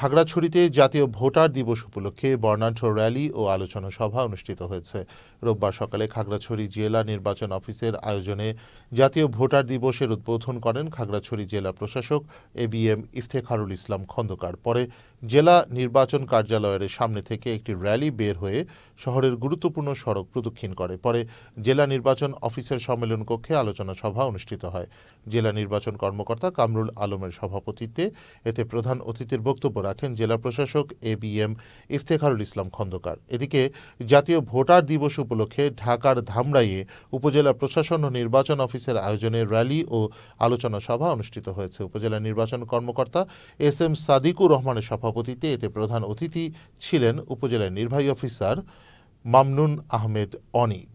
খাগড়াছড়িতে জাতীয় ভোটার দিবস উপলক্ষে বর্ণাঢ্য র্যালি ও আলোচনা সভা অনুষ্ঠিত হয়েছে। রোববার সকালে খাগড়াছড়ি জেলা নির্বাচন অফিসের আয়োজনে জাতীয় ভোটার দিবসের উদ্বোধন করেন খাগড়াছড়ি জেলা প্রশাসক ABM ইফতেখারুল ইসলাম খন্দকার। পরে জেলা নির্বাচন কার্যালয়ের সামনে থেকে একটি র্যালি বের হয়ে শহরের গুরুত্বপূর্ণ সড়ক প্রদক্ষিণ করে। পরে জেলা নির্বাচন অফিসের সম্মেলন কক্ষে আলোচনা সভা অনুষ্ঠিত হয়। জেলা নির্বাচন কর্মকর্তা কামরুল আলমের সভাপতিত্বে এতে প্রধান অতিথির বক্তব্য রাখেন জেলা প্রশাসক ABM ইফতেখারুল ইসলাম খন্দকার। এদিকে জাতীয় ভোটার দিবস উপলক্ষে ঢাকার ধামরাইয়ে উপজেলা প্রশাসন ও নির্বাচন অফিসের আয়োজনে র্যালি ও আলোচনা সভা অনুষ্ঠিত হয়েছে। উপজেলা নির্বাচন কর্মকর্তা SM সাদিকুর রহমানের সভাপতিত্বে এতে প্রধান অতিথি ছিলেন উপজেলা নির্বাহী অফিসার মামনুন আহমেদ অনিক।